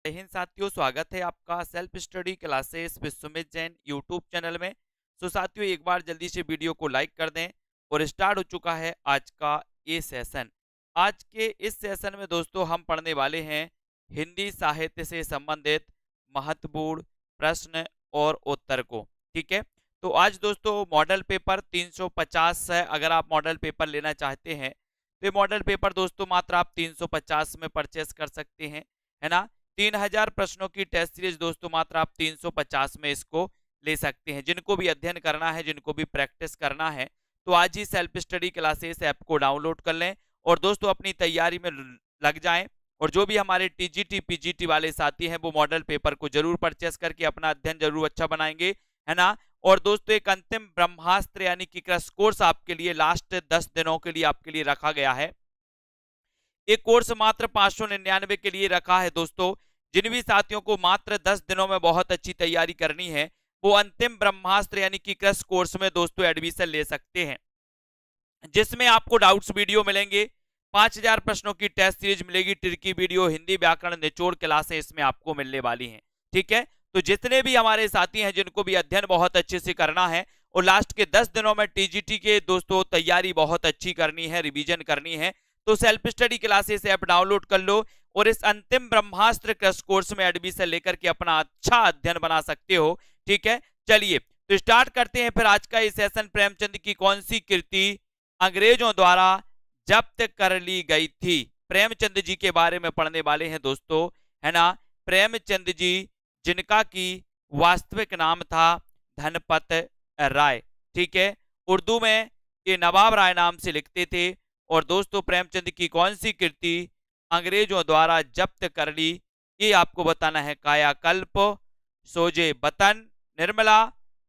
जय हिंद साथियों, स्वागत है आपका self study classes with Sumit Jain YouTube channel में। सो साथियों, एक बार जल्दी से वीडियो को लाइक कर दें और स्टार्ट हो चुका है आज का ये सेशन। आज के इस सेशन में दोस्तों हम पढ़ने वाले हैं हिंदी साहित्य से संबंधित महत्वपूर्ण प्रश्न और उत्तर को। ठीक है, तो आज दोस्तों मॉडल पेपर 350 है। अगर आप मॉडल पेपर लेना चाहते हैं तो ये मॉडल पेपर दोस्तों मात्र आप 350 में परचेस कर सकते हैं, है ना। 3000 प्रश्नों की टेस्ट सीरीज दोस्तों मात्र आप 350 में इसको ले सकते हैं। जिनको भी अध्ययन करना है, जिनको भी प्रैक्टिस करना है, तो आज ही सेल्फ स्टडी क्लासेस ऐप को डाउनलोड कर लें और दोस्तों अपनी तैयारी में लग जाएं। और जो भी हमारे टीजीटी पीजीटी वाले साथी हैं वो मॉडल पेपर को जरूर परचेस करके अपना अध्ययन जरूर अच्छा बनाएंगे, है ना। और दोस्तों एक अंतिम ब्रह्मास्त्र यानी कि क्रैश कोर्स आपके लिए लास्ट 10 दिनों के लिए आपके लिए रखा गया है। एक कोर्स मात्र 599 के लिए रखा है दोस्तों। जिन भी साथियों को मात्र 10 दिनों में बहुत अच्छी तैयारी करनी है वो अंतिम ब्रह्मास्त्र यानी कि क्रैश कोर्स में दोस्तों एडमिशन ले सकते हैं, जिसमें आपको डाउट्स वीडियो मिलेंगे, 5000 प्रश्नों की टेस्ट सीरीज मिलेगी, ट्रिकी वीडियो, हिंदी व्याकरण निचोड़ क्लासें इसमें आपको मिलने वाली हैं। ठीक है, तो जितने भी हमारे साथी हैं जिनको भी अध्ययन बहुत अच्छे से करना है और लास्ट के 10 दिनों में टीजीटी के दोस्तों तैयारी बहुत अच्छी करनी है, रिवीजन करनी है, तो self study classes app download कर लो और इस अंतिम ब्रह्मास्त्र क्रैश कोर्स में एडमिशन लेकर के अपना अच्छा अध्ययन बना सकते हो। ठीक है, चलिए तो स्टार्ट करते हैं फिर आज का ये सेशन। प्रेमचंद की कौन सी कृति अंग्रेजों द्वारा जब्त कर ली गई थी? प्रेमचंद जी के बारे में पढ़ने वाले हैं दोस्तों, है ना। प्रेमचंद जी जिनका की वास्तविक नाम था धनपत राय। ठीक है, उर्दू में ये नवाब राय नाम से लिखते थे। और दोस्तों प्रेमचंद की कौन सी कृति अंग्रेजों द्वारा जब्त कर ली, ये आपको बताना है। कायाकल्प, सोजे वतन, निर्मला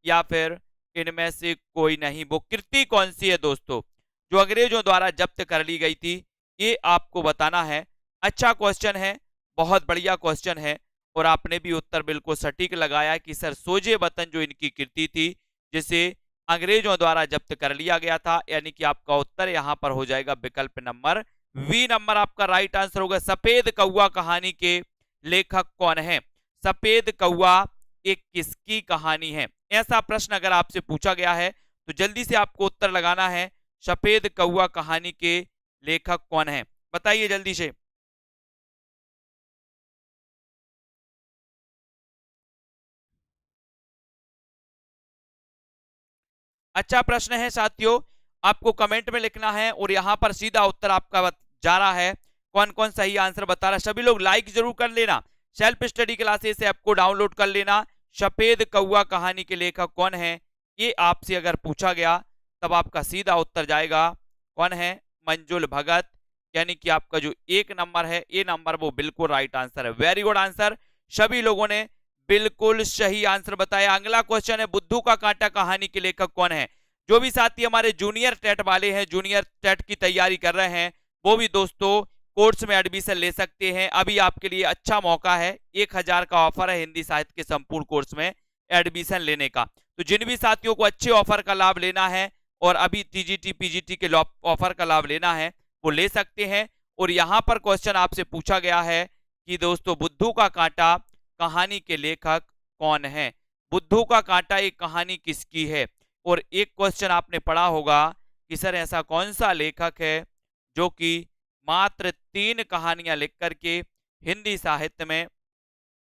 या फिर इनमें से कोई नहीं। वो कृति कौन सी है दोस्तों जो अंग्रेजों द्वारा जब्त कर ली गई थी, ये आपको बताना है। अच्छा क्वेश्चन है, बहुत बढ़िया क्वेश्चन है और आपने भी उत्तर बिल्कुल सटीक लगाया कि सर सोजे वतन जो इनकी कृति थी जिसे अंग्रेजों द्वारा जब्त कर लिया गया था, यानी कि आपका उत्तर यहां पर हो जाएगा विकल्प नंबर वी नंबर आपका राइट आंसर होगा। सफेद कौवा कहानी के लेखक कौन है? सफेद कौवा एक किसकी कहानी है? ऐसा प्रश्न अगर आपसे पूछा गया है तो जल्दी से आपको उत्तर लगाना है। सफेद कौवा कहानी के लेखक कौन है, बताइए जल्दी से। अच्छा प्रश्न है साथियों, आपको कमेंट में लिखना है और यहां पर सीधा उत्तर आपका जा रहा है। कौन कौन सही आंसर बता रहा है, सभी लोग लाइक जरूर कर लेना। सेल्फ स्टडी क्लासेस ऐप को डाउनलोड कर लेना। सफेद कौवा कहानी के लेखक कौन है, ये आपसे अगर पूछा गया तब आपका सीधा उत्तर जाएगा कौन है, मंजुल भगत। यानी कि आपका जो एक नंबर है ये नंबर वो बिल्कुल राइट आंसर है। वेरी गुड आंसर, सभी लोगों ने बिल्कुल सही आंसर बताया। अगला क्वेश्चन है बुद्धू का कांटा कहानी के लेखक कौन है? जो भी साथी हमारे जूनियर टेट वाले हैं, जूनियर टेट की तैयारी कर रहे हैं, वो भी दोस्तों कोर्स में एडमिशन ले सकते हैं। अभी आपके लिए अच्छा मौका है, 1000 का ऑफर है हिंदी साहित्य के संपूर्ण कोर्स में एडमिशन लेने का। तो जिन भी साथियों को अच्छे ऑफर का लाभ लेना है और अभी टीजीटी पीजीटी के ऑफर का लाभ लेना है वो ले सकते हैं। और यहां पर क्वेश्चन आपसे पूछा गया है कि दोस्तों बुद्धू का कांटा कहानी के लेखक कौन है? बुद्धू का कांटा एक कहानी किसकी है? और एक क्वेश्चन आपने पढ़ा होगा कि सर ऐसा कौन सा लेखक है जो कि मात्र 3 कहानियां लिख करके हिंदी साहित्य में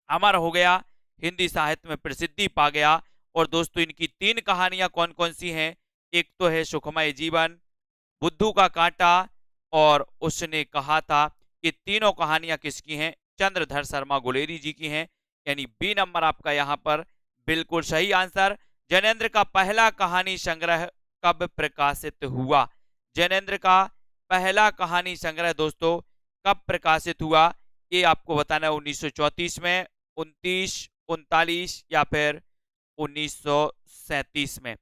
अमर हो गया, हिंदी साहित्य में प्रसिद्धि पा गया। और दोस्तों इनकी 3 कहानियां कौन कौन सी हैं? एक तो है सुखमय जीवन, बुद्धू का कांटा और उसने कहा था। ये तीनों कहानियां किसकी हैं? चंद्रधर शर्मा गुलेरी जी की हैं। यानी बी नंबर आपका यहां पर बिल्कुल सही आंसर। जैनेन्द्र का पहला कहानी संग्रह कब प्रकाशित हुआ? जैनेन्द्र का पहला कहानी संग्रह दोस्तों कब प्रकाशित हुआ, ये आपको बताना है। 1934 में, 29, 39 या फिर 1937 में।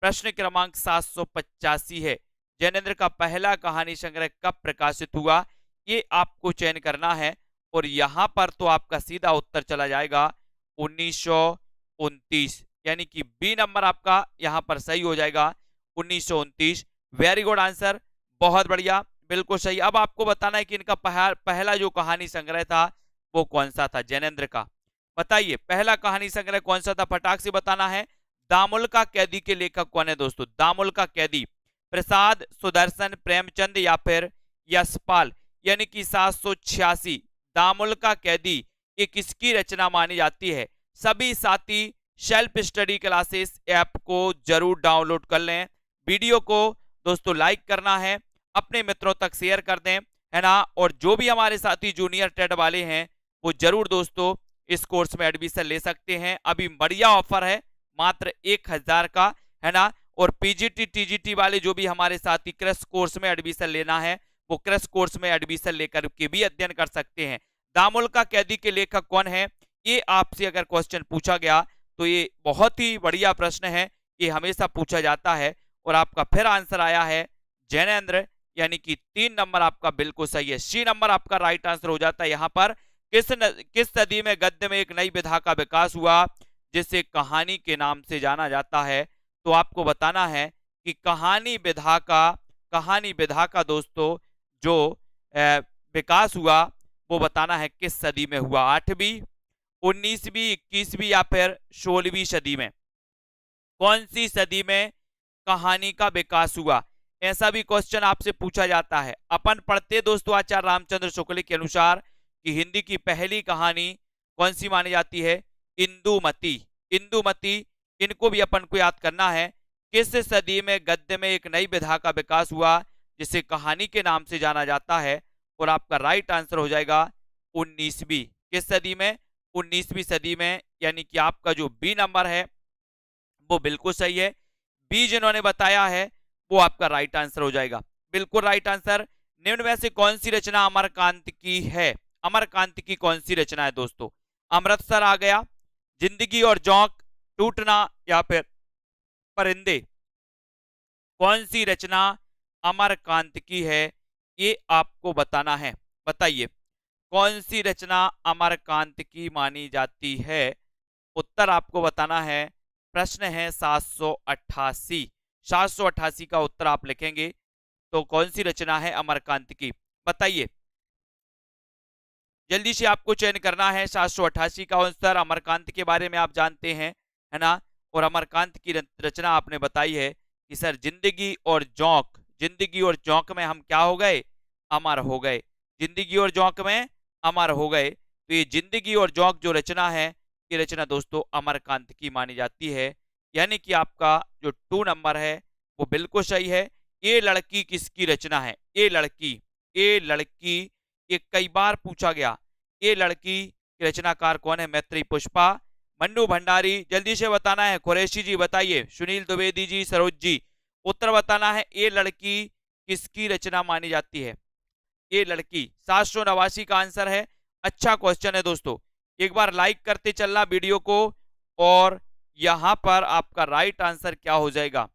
प्रश्न क्रमांक 785 है, जैनेन्द्र का पहला कहानी संग्रह कब प्रकाशित हुआ, ये आपको चयन करना है। और यहां पर तो आपका सीधा उत्तर चला जाएगा 1929, यानी कि बी नंबर आपका यहां पर सही हो जाएगा 1929। वेरी गुड आंसर, बहुत बढ़िया, बिल्कुल सही। अब आपको बताना है कि इनका पहला जो कहानी संग्रह था वो कौन सा था? जैनेन्द्र का। बताइए पहला कहानी संग्रह कौन सा था? फटाक से बताना है। दामुल का कैदी के लेखक कौन है दोस्तों? दामुल का कैदी प्रसाद, सुदर्शन, प्रेमचंद या फिर यशपाल, यानी कि 786। दामुल का कैदी ये किसकी रचना मानी जाती है? सभी साथी सेल्फ स्टडी क्लासेस ऐप को जरूर डाउनलोड कर लें। वीडियो को दोस्तों लाइक करना है, अपने मित्रों तक शेयर कर दें, है ना। और जो भी हमारे साथी जूनियर टेट वाले हैं वो जरूर दोस्तों इस कोर्स में एडमिशन ले सकते हैं। अभी बढ़िया ऑफर है, मात्र 1000 का, है ना। और पीजीटी टीजीटी वाले जो भी हमारे साथी क्रश कोर्स में एडमिशन लेना है वो क्रश कोर्स में एडमिशन लेकर के भी अध्ययन कर सकते हैं। दामुल का कैदी के लेखक कौन है? ये आपसे अगर क्वेश्चन पूछा गया तो ये बहुत ही बढ़िया प्रश्न है, ये हमेशा पूछा जाता है। और आपका फिर आंसर आया है जैनेन्द्र, यानी कि 3 नंबर आपका बिल्कुल सही है। सी नंबर आपका राइट आंसर हो जाता है। यहां पर किस सदी में गद्य में एक नई विधा का विकास हुआ जिसे कहानी के नाम से जाना जाता है? तो आपको बताना है कि कहानी विधा का दोस्तों जो विकास हुआ वो बताना है किस सदी में हुआ? 8वीं, 19वीं, 21वीं या फिर 16वीं सदी में? कौन सी सदी में कहानी का विकास हुआ? ऐसा भी क्वेश्चन आपसे पूछा जाता है। अपन पढ़ते दोस्तों आचार्य रामचंद्र शुक्ल के अनुसार कि हिंदी की पहली कहानी कौन सी मानी जाती है? इंदुमती। इंदुमती, इनको भी अपन को याद करना है। किस सदी में गद्य में एक नई विधा का विकास हुआ जिसे कहानी के नाम से जाना जाता है? और आपका राइट आंसर हो जाएगा 19वीं। किस सदी में? 19वीं सदी में, यानी कि आपका जो बी नंबर है वो बिल्कुल सही है। बी जिन्होंने बताया है वो आपका राइट आंसर हो जाएगा, बिल्कुल राइट आंसर। निम्न में से कौन सी रचना अमरकांत की है? अमरकांत की कौन सी रचना है दोस्तों? अमृतसर आ गया, जिंदगी और जोंक, टूटना या फिर परिंदे? कौन सी रचना अमरकांत की है ये आपको बताना है। बताइए कौन सी रचना अमरकांत की मानी जाती है? उत्तर आपको बताना है। प्रश्न है 788। 788 का उत्तर आप लिखेंगे तो कौन सी रचना है अमरकांत की? बताइए, जल्दी से आपको चयन करना है। 788 का उत्तर अमरकांत के बारे में आप जानते हैं, है ना। और अमरकांत की रचना आपने बताई है कि सर जिंदगी और जोंक, जिंदगी और जोंक में हम क्या हो गए? अमर हो गए। जिंदगी और जोंक में अमर हो गए। तो ये जिंदगी और जोंक जो रचना है ये रचना दोस्तों अमरकांत की मानी जाती है, यानी कि आपका जो 2 नंबर है वो बिल्कुल सही है। ये लड़की किसकी रचना है? ये लड़की, ये लड़की, ये कई बार पूछा गया। ये लड़की की रचनाकार कौन है? मैत्री पुष्पा, मन्नू भंडारी? जल्दी से बताना है। कुरैशी जी बताइए, सुनील द्विवेदी जी, सरोज जी, उत्तर बताना है। ये लड़की किसकी रचना मानी जाती है? ये लड़की 789 का आंसर है। अच्छा क्वेश्चन है दोस्तों, एक बार लाइक करते चलना वीडियो को। और यहां पर आपका राइट आंसर क्या हो जाएगा?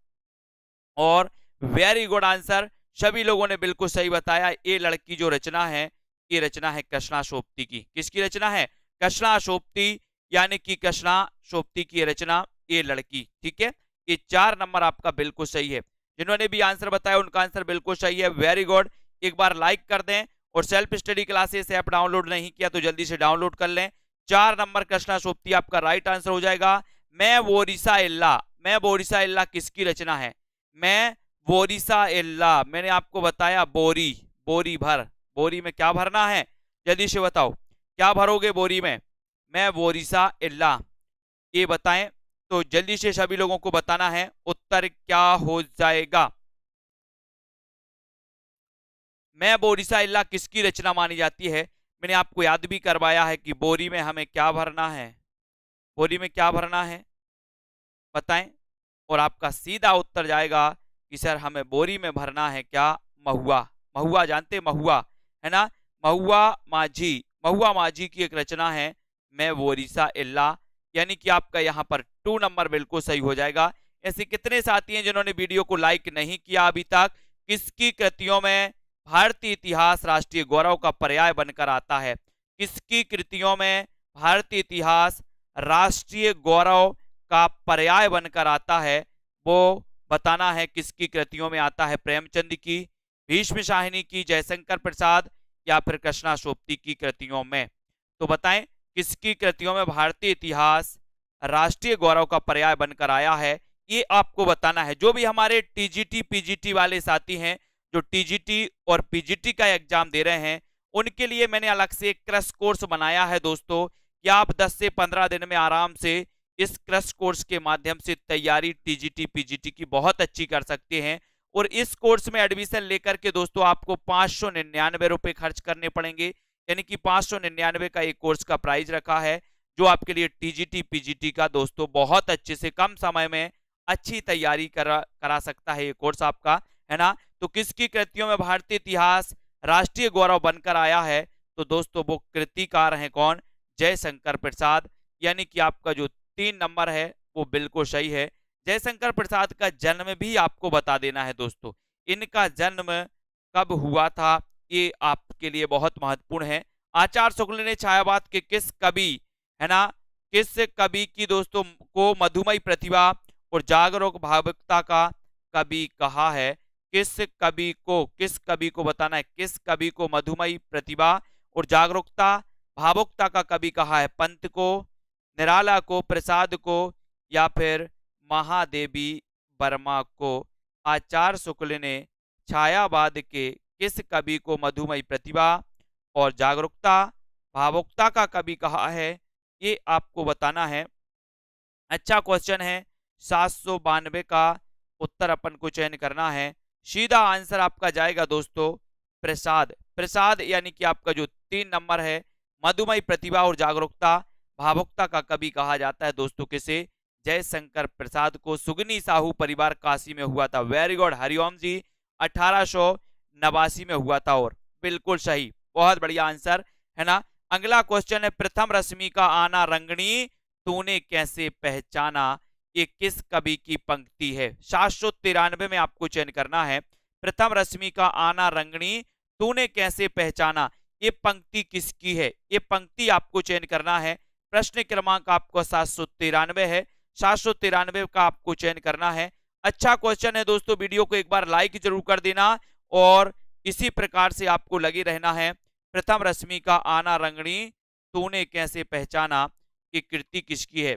और वेरी गुड आंसर, सभी लोगों ने बिल्कुल सही बताया। ये लड़की जो रचना है ये रचना है कृष्णाशोप्ती की। किसकी रचना है? कृष्णाशोप्ती, यानी कि कृष्णाशोप्ती की रचना ये लड़की। ठीक है, ये 4 नंबर आपका बिल्कुल सही है। जिन्होंने भी आंसर बताया उनका आंसर बिल्कुल सही है, वेरी गुड। एक बार लाइक कर दें और self study classes app download नहीं किया तो जल्दी से डाउनलोड कर लें। 4 नंबर कृष्णाशोप्ती आपका राइट आंसर हो जाएगा। मैं बोरिसा इल्ला, मैं बोरिसा इल्ला किसकी रचना है? मैं बोरिसा इल्ला, मैंने आपको बताया बोरी, बोरी भर, बोरी में क्या भरना है? जल्दी से बताओ क्या भरोगे बोरी में? मैं बोरिसा इल्ला, ये बताएं तो जल्दी से सभी लोगों को बताना है उत्तर क्या हो जाएगा। मैं बोरिसा इल्ला किसकी रचना मानी जाती है? मैंने आपको याद भी करवाया है कि बोरी में हमें क्या भरना है, बोरी में क्या भरना है बताएं। और आपका सीधा उत्तर जाएगा कि सर हमें बोरी में भरना है क्या? महुआ। महुआ जानते, महुआ, है ना। महुआ माझी, महुआ माझी की एक रचना है मैं बोरिसा इल्ला, यानी कि आपका यहाँ पर 2 नंबर बिल्कुल सही हो जाएगा। ऐसे कितने साथी हैं जिन्होंने वीडियो को लाइक नहीं किया अभी तक? किसकी कृतियों में भारतीय इतिहास राष्ट्रीय गौरव का पर्याय बनकर आता है? किसकी कृतियों में भारतीय इतिहास राष्ट्रीय गौरव का पर्याय बनकर आता है? वो बताना है किसकी कृतियों में आता है। प्रेमचंद की, भीष्म शाहिनी की, जयशंकर प्रसाद या फिर कृष्णाशोप्ती की कृतियों में? तो बताएं किसकी कृतियों में भारतीय इतिहास राष्ट्रीय गौरव का पर्याय बनकर आया है, ये आपको बताना है। जो भी हमारे टीजीटी पीजीटी वाले साथी हैं, जो टीजीटी और पीजीटी का एग्जाम दे रहे हैं, उनके लिए मैंने अलग से एक क्रैश कोर्स बनाया है दोस्तों, कि आप 10 से 15 दिन में आराम से इस क्रैश कोर्स के माध्यम से तैयारी टीजीटी पीजीटी की बहुत अच्छी कर सकते हैं। और इस कोर्स में एडमिशन लेकर के दोस्तों आपको 599 रुपए खर्च करने पड़ेंगे, यानी कि 599 का एक कोर्स का प्राइस रखा है, जो आपके लिए टीजीटी पीजीटी का दोस्तों बहुत अच्छे से कम समय में अच्छी तैयारी करा सकता है ये कोर्स आपका, है ना। तो किसकी कृतियों में भारतीय इतिहास राष्ट्रीय गौरव बनकर आया है, तो दोस्तों वो कृतिकार हैं कौन, जयशंकर प्रसाद। यानी कि आपका जो 3 नंबर है वो बिल्कुल सही है। जयशंकर प्रसाद का जन्म भी आपको बता देना है दोस्तों, इनका जन्म कब हुआ था ये आपके लिए बहुत महत्वपूर्ण है। आचार्य शुक्ल ने छायावाद के किस कवि, है ना, किस कवि की दोस्तों को मधुमयी प्रतिभा और जागरूक भावुकता का कवि कहा है? किस कवि को बताना है, किस कवि को मधुमयी प्रतिभा और जागरूकता भावुकता का कवि कहा है? पंत को, निराला को, प्रसाद को, या फिर महादेवी वर्मा को? आचार्य शुक्ल ने छायावाद के किस कवि को मधुमयी प्रतिभा और जागरूकता भावुकता का कवि कहा है, ये आपको बताना है। अच्छा क्वेश्चन है, 792 का उत्तर अपन को चयन करना है। सीधा आंसर आपका जाएगा दोस्तों प्रसाद। प्रसाद यानी कि आपका जो 3 नंबर है, मधुमयी प्रतिभा और जागरूकता भावुकता का कवि कहा जाता है दोस्तों किसे? जयशंकर प्रसाद को। सुगनी साहू परिवार काशी में हुआ था। वेरी गुड हरिओम जी, 1889 में हुआ था, और बिल्कुल सही, बहुत बढ़िया आंसर, है ना। अगला क्वेश्चन है, प्रथम रश्मि का आना रंगनी तूने कैसे पहचाना, ये किस कवि की पंक्ति है? 793 में आपको चयन करना है। प्रथम रश्मि का आना रंगनी तूने कैसे पहचाना, ये पंक्ति किसकी है? ये पंक्ति आपको चयन करना है। प्रश्न क्रमांक आपको 793 है, 793 का आपको चयन करना है। अच्छा क्वेश्चन है दोस्तों, वीडियो को एक बार लाइक जरूर कर देना, और इसी प्रकार से आपको लगे रहना है। प्रथम रश्मि का आना रंगनी तूने कैसे पहचाना, ये कृति किसकी है?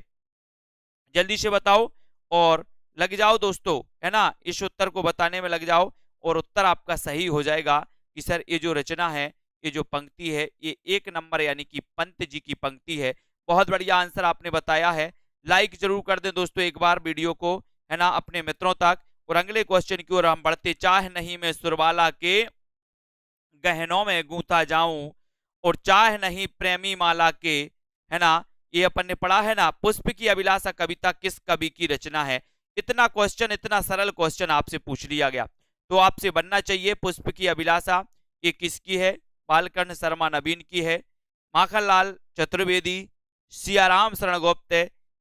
जल्दी से बताओ और लग जाओ दोस्तों, है ना, इस उत्तर को बताने में लग जाओ, और उत्तर आपका सही हो जाएगा कि सर ये जो रचना है, ये जो पंक्ति है, ये 1 नंबर यानी कि पंत जी की पंक्ति है। बहुत बढ़िया आंसर आपने बताया है। लाइक जरूर कर दें दोस्तों एक बार वीडियो को, है ना, अपने मित्रों तक। और अगले क्वेश्चन की ओर हम बढ़ते। चाह नहीं मैं सुरवाला के गहनों में गूंथा जाऊं, और चाह नहीं प्रेमी माला के, है ना, ये अपन ने पढ़ा है ना। पुष्प की अभिलाषा कविता किस कवि की रचना है? इतना क्वेश्चन, इतना सरल क्वेश्चन आपसे पूछ लिया गया, तो आपसे बनना चाहिए पुष्प की अभिलाषा ये किसकी है? बालकर्ण शर्मा नवीन की है, माखनलाल चतुर्वेदी, सियाराम शरण गुप्त,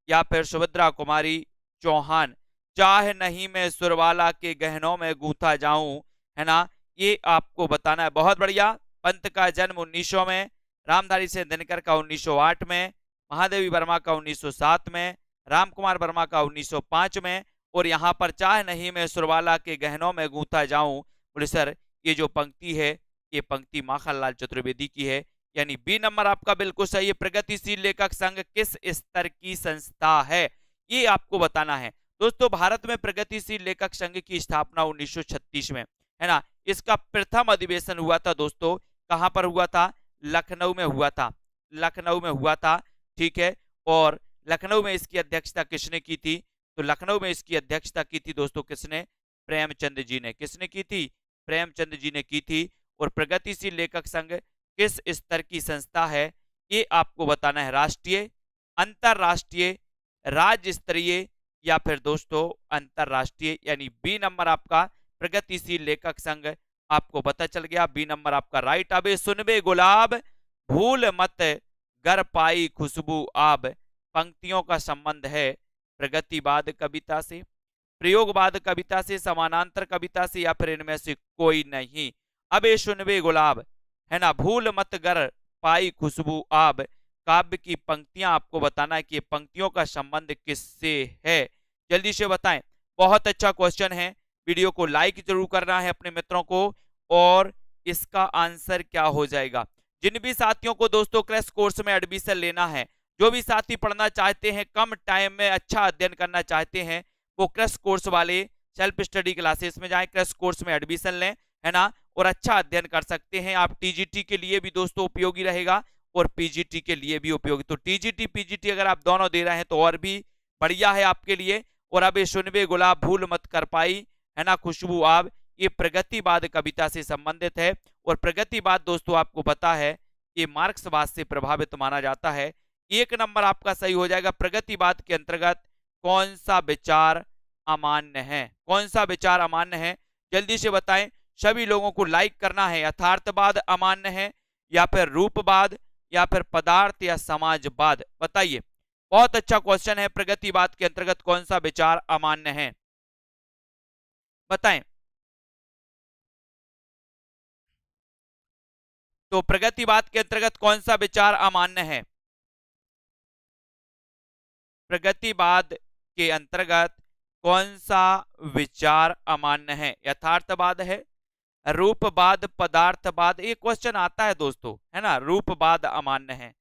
या फिर सुभद्रा कुमारी चौहान? चाह नहीं मैं सुरवाला के गहनों में गूंथा जाऊं, है ना, ये आपको बताना है। बहुत बढ़िया। पंत का जन्म 1900 में, रामधारी सिंह दिनकर का 1908 में, महादेवी वर्मा का 1907 में, रामकुमार वर्मा का 1905 में, और यहाँ पर चाह नहीं मैं सुरवाला के गहनों में गूंथा जाऊं, बोले सर ये जो पंक्ति है, ये पंक्ति माखनलाल चतुर्वेदी की है, यानी बी नंबर आपका बिल्कुल सही है। प्रगतिशील लेखक संघ किस स्तर की संस्था है, ये आपको बताना है दोस्तों। भारत में प्रगतिशील लेखक संघ की स्थापना 1936 में, है ना। इसका प्रथम अधिवेशन हुआ था दोस्तों, कहां पर हुआ था? लखनऊ में हुआ था, लखनऊ में हुआ था, ठीक है। और लखनऊ में इसकी अध्यक्षता किसने की थी? तो लखनऊ में इसकी अध्यक्षता की थी दोस्तों किसने? प्रेमचंद जी ने। किसने की थी? प्रेमचंद जी ने की थी। और प्रगतिशील लेखक संघ किस स्तर की संस्था है, ये आपको बताना है। राष्ट्रीय, अंतरराष्ट्रीय, राज्य स्तरीय, या फिर दोस्तों अंतरराष्ट्रीय, यानी बी नंबर आपका प्रगतिशील लेखक संघ आपको पता चल गया। बी नंबर आपका राइट। अबे सुनबे गुलाब भूल मत गर पाई खुशबू आब, पंक्तियों का संबंध है प्रगतिवाद कविता से, प्रयोगवाद कविता से, समानांतर कविता से, या फिर इनमें से कोई नहीं। अबे सुनबे गुलाब, है ना, भूल मत गर पाई खुशबू आब, काव्य की पंक्तियां आपको बताना है कि पंक्तियों का संबंध किससे है। जल्दी से बताएं। बहुत अच्छा क्वेश्चन है, वीडियो को लाइक जरूर करना है अपने मित्रों को, और इसका आंसर क्या हो जाएगा? जिन भी साथियों को दोस्तों क्रैश कोर्स में एडमिशन लेना है, जो भी साथी पढ़ना चाहते हैं, कम टाइम में अच्छा अध्ययन करना चाहते हैं, वो क्रैश कोर्स वाले सेल्फ स्टडी क्लासेस में जाएं, क्रैश कोर्स में एडमिशन लें, है ना, और अच्छा अध्ययन कर सकते हैं। आप टीजीटी के लिए भी दोस्तों उपयोगी रहेगा और पीजीटी के लिए भी उपयोगी। तो टीजीटी पीजीटी अगर आप दोनों दे रहे हैं तो और भी बढ़िया है आपके लिए। और अब ये सुनबे गुलाब भूल मत कर पाई, है ना, खुशबू आप, ये प्रगतिवाद कविता से संबंधित है। और प्रगतिवाद दोस्तों आपको पता है ये मार्क्सवाद से प्रभावित माना जाता है। 1 नंबर आपका सही हो जाएगा। प्रगतिवाद के अंतर्गत कौन सा विचार अमान्य है? कौन सा विचार अमान्य है? जल्दी से बताएं। सभी लोगों को लाइक करना है। यथार्थवाद अमान्य है, या फिर रूपवाद, या फिर पदार्थ, या समाजवाद? बताइए। बहुत अच्छा क्वेश्चन है। प्रगतिवाद के अंतर्गत कौन सा विचार अमान्य है? बताएं। तो प्रगतिवाद के अंतर्गत कौन सा विचार अमान्य है? प्रगतिवाद के अंतर्गत कौन सा विचार अमान्य है? यथार्थवाद है, रूपवाद, पदार्थवाद? ये क्वेश्चन आता है दोस्तों, है ना। रूपवाद अमान्य है,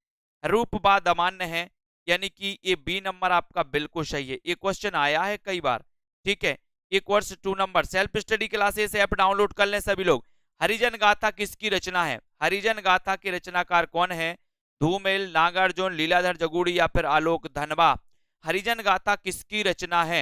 रूपवाद अमान्य है, यानी कि ये बी नंबर आपका बिल्कुल सही है। ये क्वेश्चन आया है कई बार, ठीक है। ये course 2 number self study classes app download कर लें सभी लोग। हरिजन गाथा किसकी रचना है? हरिजन गाथा के रचनाकार कौन है? धूमिल, नागार्जुन, लीलाधर जगूड़ी, या फिर आलोक धनबा? हरिजन गाथा किसकी रचना है?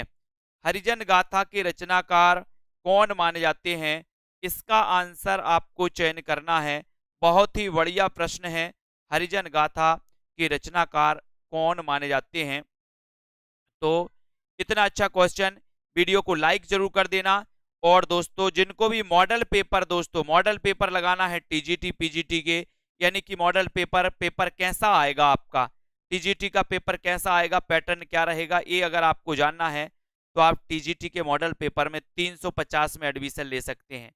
हरिजन गाथा के रचनाकार कौन माने जाते हैं? इसका आंसर आपको चयन करना है। बहुत ही बढ़िया प्रश्न है। हरिजन गाथा के रचनाकार कौन माने जाते हैं? तो इतना अच्छा क्वेश्चन, वीडियो को लाइक जरूर कर देना। और दोस्तों जिनको भी मॉडल पेपर, दोस्तों मॉडल पेपर लगाना है टीजीटी पीजीटी के, यानी कि मॉडल पेपर कैसा आएगा आपका, टीजीटी का पेपर कैसा आएगा, पैटर्न क्या रहेगा, ये अगर आपको जानना है तो आप टीजीटी के मॉडल पेपर में 350 में एडमिशन ले सकते हैं।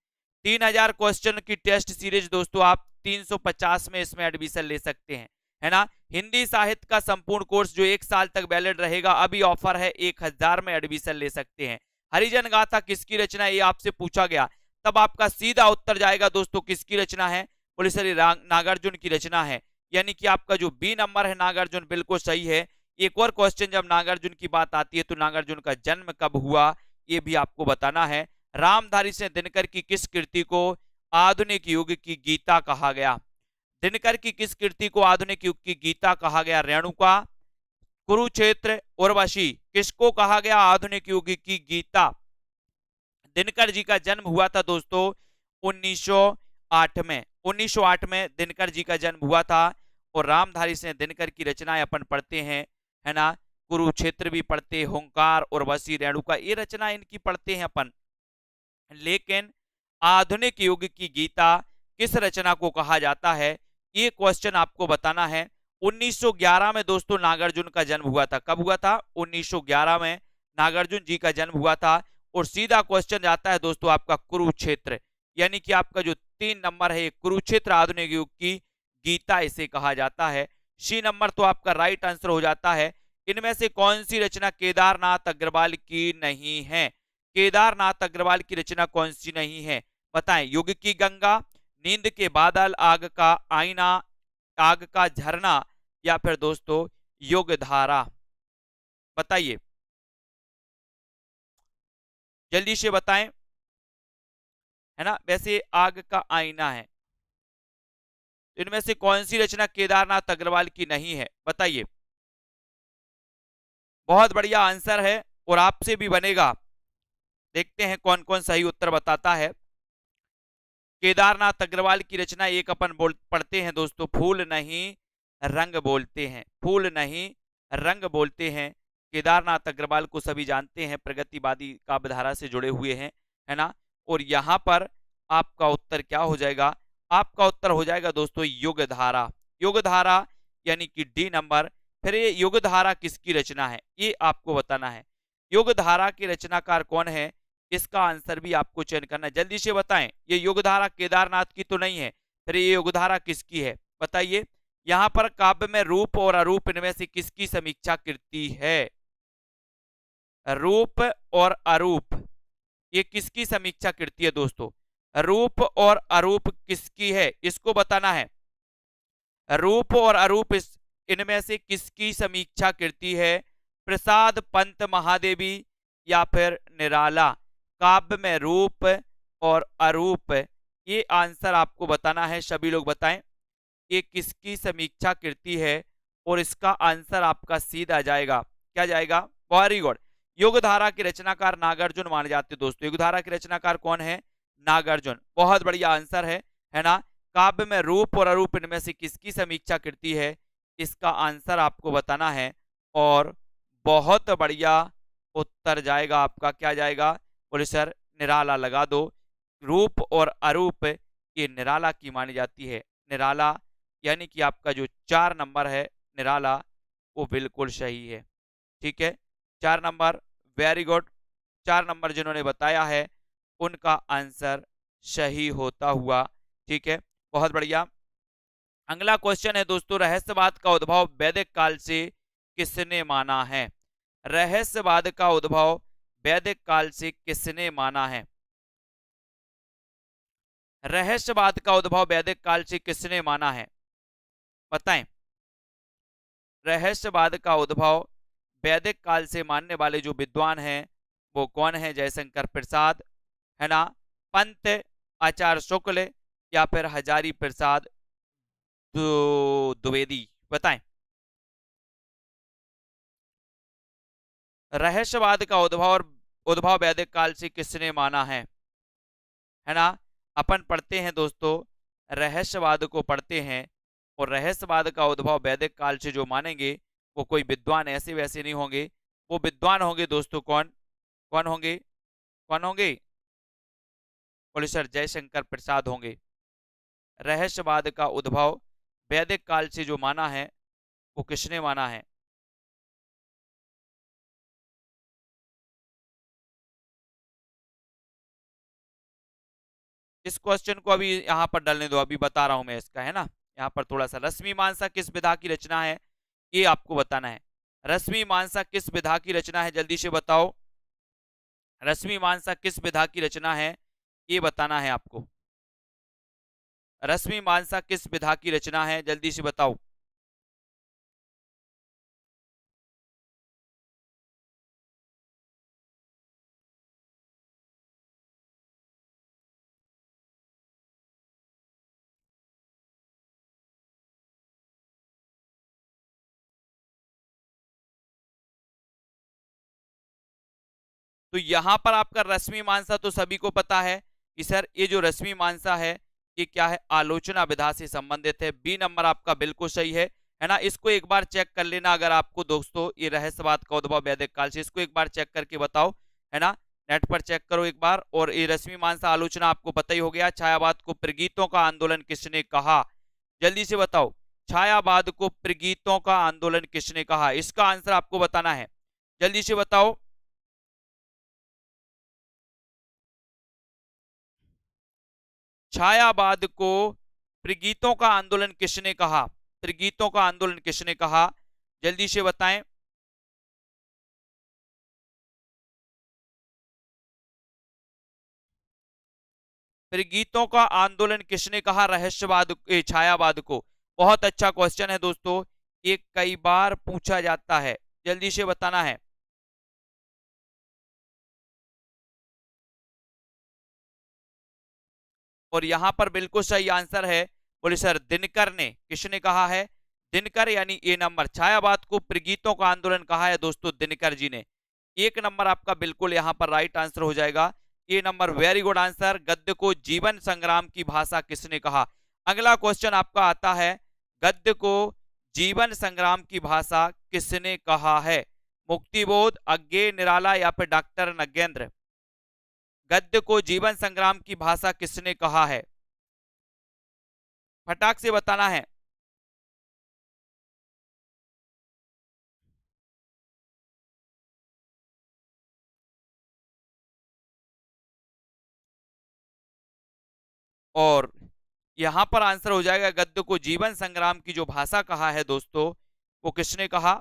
3000 क्वेश्चन की टेस्ट सीरीज दोस्तों आप 350 में इसमें एडमिशन ले सकते हैं, है ना। हिंदी साहित्य का संपूर्ण कोर्स जो 1 साल तक वैलिड रहेगा, अभी ऑफर है, 1000 में एडमिशन ले सकते हैं। हरिजन गाथा किसकी रचना है, ये आपसे पूछा गया, तब आपका सीधा उत्तर जाएगा दोस्तों किसकी रचना है? बोले सर नागार्जुन की रचना है, यानी कि आपका जो बी नंबर है नागार्जुन बिल्कुल सही है। एक और क्वेश्चन, जब नागार्जुन की बात आती है तो नागार्जुन का जन्म कब हुआ ये भी आपको बताना है। रामधारी सिंह दिनकर की किस कृति को आधुनिक युग की गीता कहा गया? दिनकर की किस कृति को आधुनिक युग की गीता कहा गया? रेणुका, कुरुक्षेत्र, उर्वशी? किसको कहा गया आधुनिक युग की गीता? दिनकर जी का जन्म हुआ था दोस्तों 1908 में। 1908 में दिनकर जी का जन्म हुआ था। और रामधारी सिंह दिनकर की रचनाएं अपन पढ़ते हैं, है ना। कुरुक्षेत्र भी पढ़ते, हुंकार, उर्वशी, रेणुका, ये रचना इनकी पढ़ते हैं अपन। लेकिन आधुनिक युग की गीता किस रचना को कहा जाता है, ये क्वेश्चन आपको बताना है। 1911 में दोस्तों नागार्जुन का जन्म हुआ था। कब हुआ था? 1911 में नागार्जुन जी का जन्म हुआ था। और सीधा क्वेश्चन जाता है दोस्तों आपका कुरुक्षेत्र, यानी कि आपका जो 3 नंबर है, कुरुक्षेत्र आधुनिक युग की गीता इसे कहा जाता है। सी नंबर तो आपका राइट आंसर हो जाता है। इनमें से कौन सी रचना केदारनाथ अग्रवाल की नहीं है? केदारनाथ अग्रवाल की रचना कौन सी नहीं है? बताएं। युग की गंगा, नींद के बादल, आग का आईना, आग का झरना, या फिर दोस्तों युग धारा? बताइए, जल्दी से बताएं, है ना। वैसे आग का आईना है। इनमें से कौन सी रचना केदारनाथ अग्रवाल की नहीं है? बताइए। बहुत बढ़िया आंसर है और आपसे भी बनेगा। देखते हैं कौन कौन सही उत्तर बताता है। केदारनाथ अग्रवाल की रचना एक अपन पढ़ते हैं दोस्तों, फूल नहीं रंग बोलते हैं। फूल नहीं रंग बोलते हैं। केदारनाथ अग्रवाल को सभी जानते हैं, प्रगतिवादी काव्यधारा से जुड़े हुए हैं, है ना। और यहां पर आपका उत्तर क्या हो जाएगा? आपका उत्तर हो जाएगा दोस्तों युगधारा। युगधारा यानी कि डी नंबर। फिर ये युगधारा किसकी रचना है ये आपको बताना है। युगधारा के रचनाकार कौन है, इसका आंसर भी आपको चयन करना है। जल्दी से बताएं। ये युगधारा केदारनाथ की तो नहीं है, फिर ये युगधारा किसकी है? बताइए। यहां पर काव्य में रूप और अरूप इनमें से किसकी समीक्षा कृति है? रूप और अरूप ये किसकी समीक्षा कृति है दोस्तों? रूप और अरूप किसकी है, इसको बताना है। रूप और अरूप इनमें से किसकी समीक्षा करती है? प्रसाद पंत महादेवी या फिर निराला? काव्य में रूप और अरूप, ये आंसर आपको बताना है, सभी लोग बताएं ये किसकी समीक्षा करती है, और इसका आंसर आपका सीधा जाएगा, क्या जाएगा? Very good. युगधारा के रचनाकार नागार्जुन माने जाते हैं दोस्तों। युगधारा के रचनाकार कौन है? नागार्जुन। बहुत बढ़िया आंसर है ना? काव्य में रूप और अरूप इनमें से किसकी समीक्षा करती है, इसका आंसर आपको बताना है। और बहुत बढ़िया उत्तर जाएगा आपका, क्या जाएगा? बोले सर निराला लगा दो। रूप और अरूप ये निराला की मानी जाती है। निराला यानी कि आपका जो 4 नंबर है निराला, वो बिल्कुल सही है। ठीक है, 4 नंबर, वेरी गुड। 4 नंबर जिन्होंने बताया है उनका आंसर सही होता हुआ। ठीक है, बहुत बढ़िया। अगला क्वेश्चन है दोस्तों, रहस्यवाद का उद्भव वैदिक काल से किसने माना है? रहस्यवाद का उद्भव वैदिक काल से किसने माना है? रहस्यवाद का उद्भव वैदिक काल से किसने माना है? बताएं। रहस्यवाद का उद्भव वैदिक काल से मानने वाले जो विद्वान हैं वो कौन है? जयशंकर प्रसाद, है ना, पंत, आचार्य शुक्ल या फिर हजारी प्रसाद द्विवेदी? बताएं। रहस्यवाद का उद्भव वैदिक काल से किसने माना है ना? अपन पढ़ते हैं दोस्तों, रहस्यवाद को पढ़ते हैं, और रहस्यवाद का उद्भव वैदिक काल से जो मानेंगे वो कोई विद्वान ऐसे वैसे नहीं होंगे। वो विद्वान होंगे दोस्तों कौन? कौन होंगे? कौन होंगे? बोले सर जयशंकर प्रसाद होंगे। रहस्यवाद का उद्भव वैदिक काल से जो माना है वो किसने माना है? इस क्वेश्चन को अभी यहाँ पर डालने दो, अभी बता रहा हूं मैं इसका, है ना। यहाँ पर थोड़ा सा, रश्मि मानसा किस विधा की रचना है, ये आपको बताना है। रश्मि मानसा किस विधा की रचना है, जल्दी से बताओ। रश्मि मानसा किस विधा की रचना है, ये बताना है आपको। रश्मि मानसा किस विधा की रचना है, जल्दी से बताओ। तो यहां पर आपका रश्मि मानसा तो सभी को पता है कि सर ये जो रश्मि मानसा है ये क्या है? आलोचना विधा से संबंधित है। बी नंबर आपका बिल्कुल सही है ना। इसको एक बार चेक कर लेना अगर आपको दोस्तों ये रहस्यवाद का उद्भव वैदिक काल से, इसको एक बार चेक करके बताओ, है ना। नेट पर चेक करो एक बार। और ये रश्मि मानसा आलोचना आपको पता ही हो गया। छायावाद को प्रगीतों का आंदोलन किसने कहा, जल्दी से बताओ। छायावाद को प्रगीतों का आंदोलन किसने कहा, इसका आंसर आपको बताना है, जल्दी से बताओ। छायावाद को प्रगीतों का आंदोलन किसने कहा? प्रगीतों का आंदोलन किसने कहा, जल्दी से बताएं। प्रगीतों का आंदोलन किसने कहा रहस्यवाद छायावाद को? बहुत अच्छा क्वेश्चन है दोस्तों, ये कई बार पूछा जाता है, जल्दी से बताना है। और यहां पर बिल्कुल सही आंसर है, बोले सर दिनकर ने। किसने कहा है? दिनकर, यानी ए नंबर। छायावाद को प्रगीतों का आंदोलन कहा है दोस्तों दिनकर जी ने। एक नंबर आपका बिल्कुल यहां पर राइट आंसर हो जाएगा, ए नंबर, वेरी गुड आंसर। गद्य को जीवन संग्राम की भाषा किसने कहा? अगला क्वेश्चन आपका आता है, गद्य को जीवन संग्राम की भाषा किसने कहा है? मुक्तिबोध, अज्ञेय, निराला या फिर डॉक्टर नगेंद्र? गद्य को जीवन संग्राम की भाषा किसने कहा है? फटाक से बताना है। और यहां पर आंसर हो जाएगा, गद्य को जीवन संग्राम की जो भाषा कहा है दोस्तों वो किसने कहा?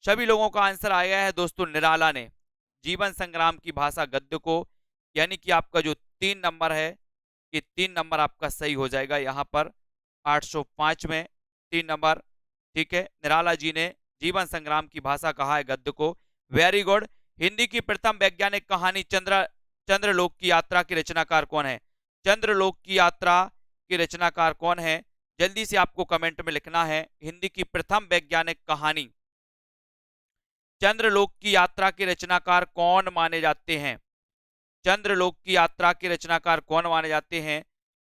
सभी लोगों का आंसर आया है दोस्तों निराला ने। जीवन संग्राम की भाषा गद्य को, यानी कि आपका जो 3 नंबर है, ये 3 नंबर आपका सही हो जाएगा यहां पर 805 में। 3 नंबर। ठीक है, निराला जी ने जीवन संग्राम की भाषा कहा है गद्य को। Very good. हिंदी की प्रथम वैज्ञानिक कहानी चंद्रलोक की यात्रा के रचनाकार कौन है? चंद्रलोक की यात्रा के रचनाकार कौन है? जल्दी से आपको कमेंट में लिखना है। हिंदी की प्रथम वैज्ञानिक कहानी चंद्रलोक की यात्रा के रचनाकार कौन माने जाते हैं? चंद्रलोक की यात्रा के रचनाकार कौन माने जाते हैं?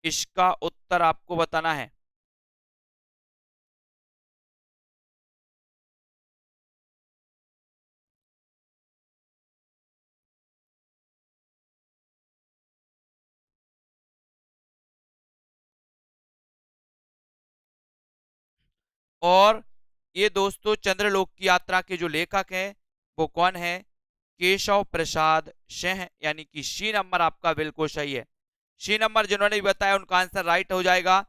इसका उत्तर आपको बताना है। और ये दोस्तों चंद्रलोक की यात्रा के जो लेखक हैं वो कौन है? केशव प्रसाद शह, यानी कि सी नंबर आपका बिल्कुल सही है। सी नंबर जिन्होंने भी बताया उनका आंसर राइट हो जाएगा।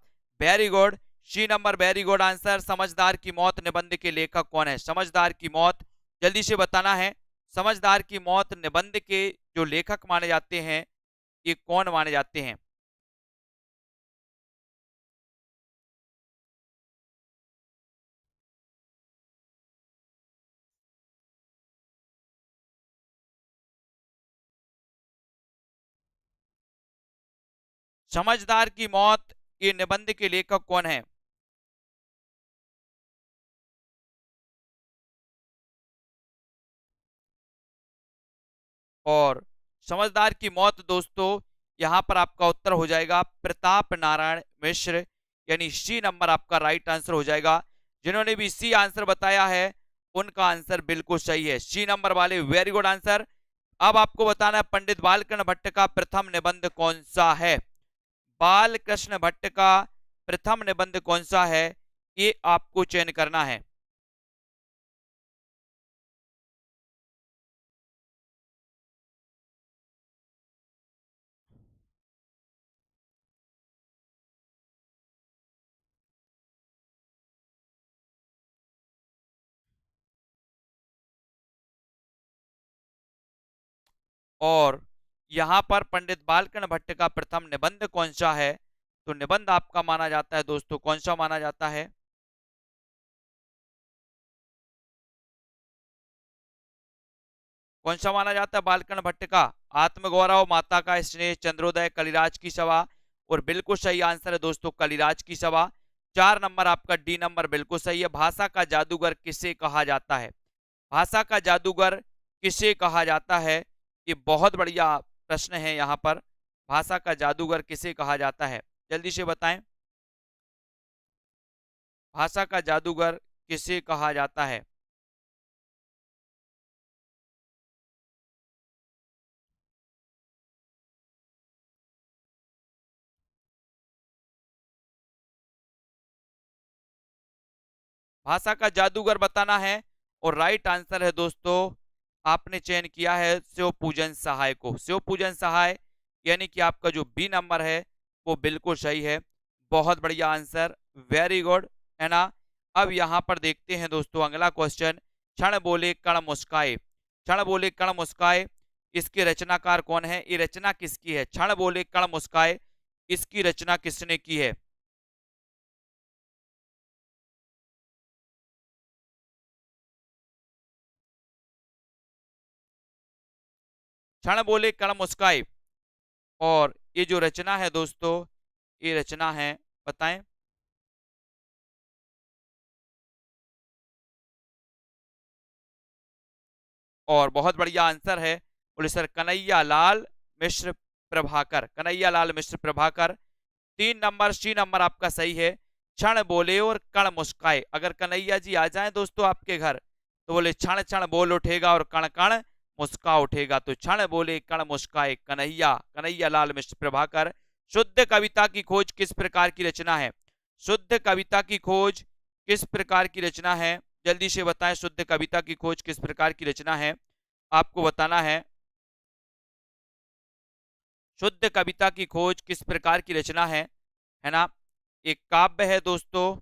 Very good, C number very good answer. समझदार की मौत निबंध के लेखक कौन है? समझदार की मौत, जल्दी से बताना है। समझदार की मौत निबंध के जो लेखक माने जाते हैं ये कौन माने जाते हैं? समझदार की मौत ये निबंध के लेखक कौन है? और समझदार की मौत दोस्तों यहां पर आपका उत्तर हो जाएगा प्रताप नारायण मिश्र, यानी सी नंबर आपका राइट आंसर हो जाएगा। जिन्होंने भी सी आंसर बताया है उनका आंसर बिल्कुल सही है, सी नंबर वाले। Very good answer. अब आपको बताना है पंडित बालकृष्ण भट्ट का प्रथम निबंध कौन सा है? बालकृष्ण भट्ट का प्रथम निबंध कौन सा है ये आपको चयन करना है। और यहां पर पंडित बालकृष्ण भट्ट का प्रथम निबंध कौन सा है? तो निबंध आपका माना जाता है दोस्तों, कौन सा माना जाता है? कौन सा माना जाता है बालकृष्ण भट्ट का? आत्मगौरव, माता का स्नेह, चंद्रोदय, कलिराज की सभा। और बिल्कुल सही आंसर है दोस्तों कलिराज की सभा। 4 नंबर आपका डी नंबर बिल्कुल सही है। भाषा का जादूगर किसे कहा जाता है? भाषा का जादूगर किसे कहा जाता है? ये बहुत बढ़िया प्रश्न है यहाँ पर। भाषा का जादूगर किसे कहा जाता है? जल्दी से बताएं। भाषा का जादूगर किसे कहा जाता है? भाषा का जादूगर बताना है। और राइट आंसर है दोस्तों, आपने चयन किया है शिव पूजन सहाय को। शिव पूजन सहाय यानी कि आपका जो बी नंबर है वो बिल्कुल सही है। बहुत बढ़िया आंसर, वेरी गुड, है ना। अब यहां पर देखते हैं दोस्तों अगला क्वेश्चन। क्षण बोले कण मुस्काए, क्षण बोले कण मुस्काए, इसके रचनाकार कौन है? ये रचना किसकी है? क्षण बोले कण मुस्काए, इसकी रचना किसने की है? क्षण बोले कण मुस्काए, और ये जो रचना है दोस्तों ये रचना है, बताएं। और बहुत बढ़िया आंसर है, बोले सर कन्हैया लाल मिश्र प्रभाकर, कन्हैया लाल मिश्र प्रभाकर। 3 नंबर सी नंबर आपका सही है। क्षण बोले और कण मुस्काए, अगर कन्हैया जी आ जाएं दोस्तों आपके घर तो बोले क्षण क्षण बोल उठेगा और कण कण मुस्का उठेगा। तो क्षण बोले कण मुस्काए, कन्हैया, कन्हैया लाल मिश्र प्रभाकर। शुद्ध कविता की खोज किस प्रकार की रचना है? शुद्ध कविता की खोज किस प्रकार की रचना है? जल्दी से बताएं, शुद्ध कविता की खोज किस प्रकार की रचना है? आपको बताना है। शुद्ध कविता की खोज किस प्रकार की रचना है ना। एक काव्य है दोस्तों।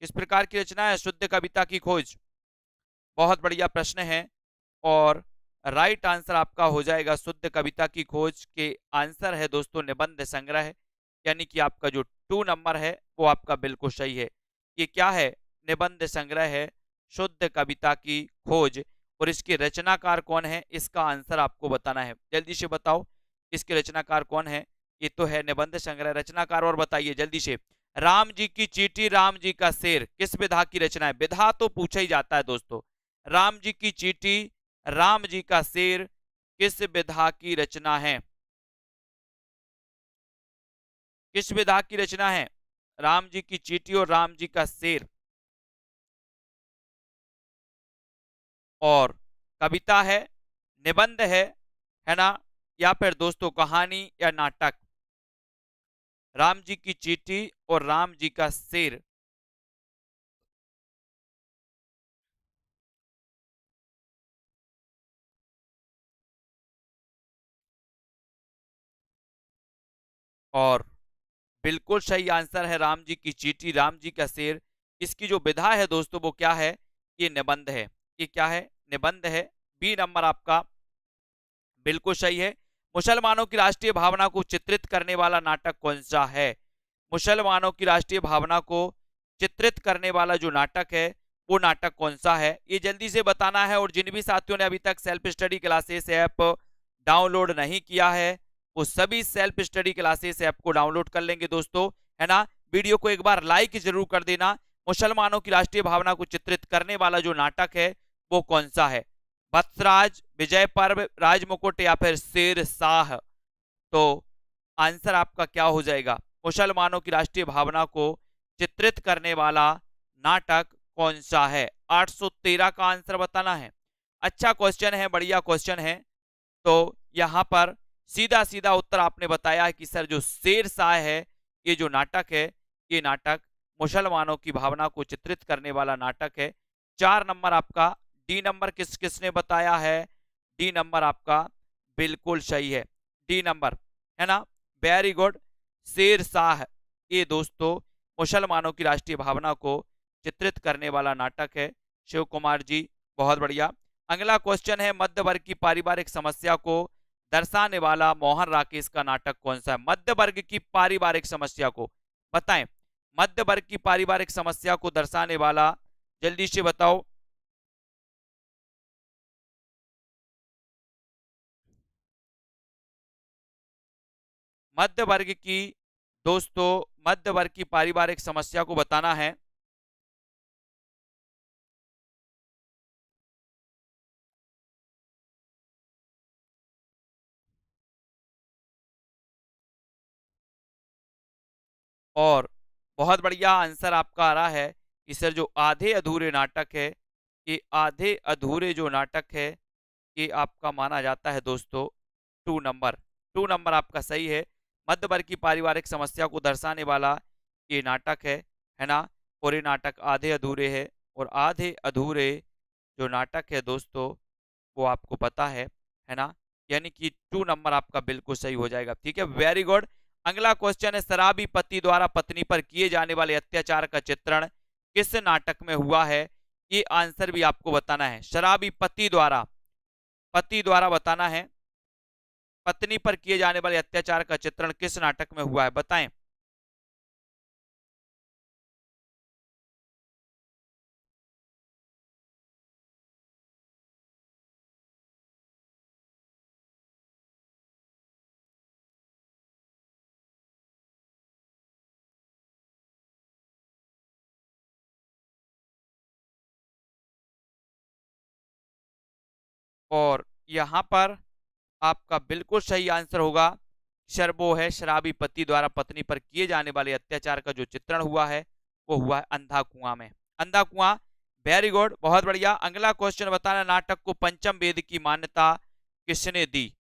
किस प्रकार की रचना है शुद्ध कविता की खोज? बहुत बढ़िया प्रश्न है। और राइट आंसर आपका हो जाएगा शुद्ध कविता की खोज के आंसर है दोस्तों निबंध संग्रह, यानी कि आपका जो 2 नंबर है वो आपका बिल्कुल सही है। ये क्या है? निबंध संग्रह है शुद्ध कविता की खोज, और इसके रचनाकार कौन है, इसका आंसर आपको बताना है। जल्दी से बताओ इसके रचनाकार कौन है। ये तो है निबंध संग्रह, रचनाकार और बताइए जल्दी से। राम जी की चींटी, राम जी का शेर किस विधा की रचना है? विधा तो पूछा ही जाता है दोस्तों। राम जी की चींटी, राम जी का शेर किस विधा की रचना है? किस विधा की रचना है? राम जी की चींटी और राम जी का शेर, और कविता है, निबंध है ना, या फिर दोस्तों कहानी या नाटक? राम जी की चींटी और राम जी का शेर। और बिल्कुल सही आंसर है राम जी की चींटी, राम जी का शेर। इसकी जो विधा है दोस्तों वो क्या है? ये निबंध है। ये क्या है? निबंध है। बी नंबर आपका बिल्कुल सही है। मुसलमानों की राष्ट्रीय भावना को चित्रित करने वाला नाटक कौन सा है? मुसलमानों की राष्ट्रीय भावना को चित्रित करने वाला जो नाटक है वो नाटक कौन सा है? ये जल्दी से बताना है। और जिन भी साथियों ने अभी तक self study classes app download नहीं किया है वो सभी सेल्फ स्टडी क्लासेस ऐप को डाउनलोड कर लेंगे दोस्तों, है ना। वीडियो को एक बार लाइक जरूर कर देना। मुसलमानों की राष्ट्रीय भावना को चित्रित करने वाला जो नाटक है वो कौन सा है? वत्सराज, विजय पर्व, राजमुकुट या फिर शेर शाह? तो आंसर आपका क्या हो जाएगा? मुसलमानों की राष्ट्रीय भावना को चित्रित करने वाला नाटक कौन सा है? 813 का आंसर बताना है। अच्छा क्वेश्चन है, बढ़िया क्वेश्चन है। तो यहां पर सीधा सीधा उत्तर आपने बताया कि सर जो शेर शाह है ये जो नाटक है, ये नाटक मुसलमानों की भावना को चित्रित करने वाला नाटक है। 4 नंबर आपका। डी नंबर किसने बताया है? डी नंबर आपका बिल्कुल सही है। डी नंबर, है ना, वेरी गुड। शेर शाह ये दोस्तों मुसलमानों की राष्ट्रीय भावना को चित्रित करने वाला नाटक है। शिव कुमार जी बहुत बढ़िया। अगला क्वेश्चन है, मध्य वर्ग की पारिवारिक समस्या को दर्शाने वाला मोहन राकेश का नाटक कौन सा है? मध्य वर्ग की पारिवारिक समस्या को बताएं। मध्य वर्ग की पारिवारिक समस्या को दर्शाने वाला, जल्दी से बताओ। मध्य वर्ग की, दोस्तों मध्य वर्ग की पारिवारिक समस्या को बताना है। और बहुत बढ़िया आंसर आपका आ रहा है कि सर जो आधे अधूरे नाटक है, ये आधे अधूरे जो नाटक है ये आपका माना जाता है दोस्तों 2 नंबर। 2 नंबर आपका सही है। मध्य वर्ग की पारिवारिक समस्या को दर्शाने वाला ये नाटक है ना। और ये नाटक आधे अधूरे है, और आधे अधूरे जो नाटक है दोस्तों वो आपको पता है ना। यानी कि 2 नंबर आपका बिल्कुल सही हो जाएगा। ठीक है, वेरी गुड। अगला क्वेश्चन है, शराबी पति द्वारा पत्नी पर किए जाने वाले अत्याचार का चित्रण किस नाटक में हुआ है? ये आंसर भी आपको बताना है। शराबी पति द्वारा बताना है। पत्नी पर किए जाने वाले अत्याचार का चित्रण किस नाटक में हुआ है? बताएं। और यहां पर आपका बिल्कुल सही आंसर होगा शरबो है, शराबी पति द्वारा पत्नी पर किए जाने वाले अत्याचार का जो चित्रण हुआ है वो हुआ है अंधा कुआं में। अंधा कुआं, वेरी गुड, बहुत बढ़िया। अगला क्वेश्चन बताना, नाटक को पंचम वेद की मान्यता किसने दी?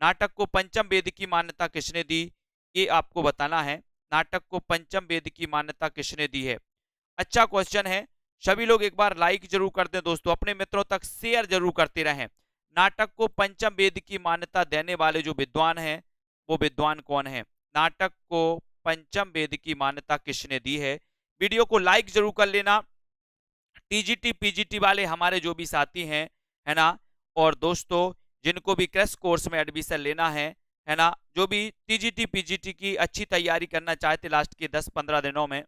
नाटक को पंचम वेद की मान्यता किसने दी? ये आपको बताना है। नाटक को पंचम वेद की मान्यता किसने दी है? अच्छा क्वेश्चन है। सभी लोग एक बार लाइक जरूर कर दें दोस्तों, अपने मित्रों तक शेयर जरूर करते रहें। नाटक को पंचम वेद की मान्यता देने वाले जो विद्वान हैं वो विद्वान कौन है? नाटक को पंचम वेद की मान्यता किसने दी है? वीडियो को लाइक जरूर कर लेना। टीजीटी पीजीटी वाले हमारे जो भी साथी हैं, है ना, और दोस्तों जिनको भी क्रैश कोर्स में एडमिशन लेना है है ना, जो भी टीजीटी पीजीटी की अच्छी तैयारी करना चाहते लास्ट के 10-15 दिनों में,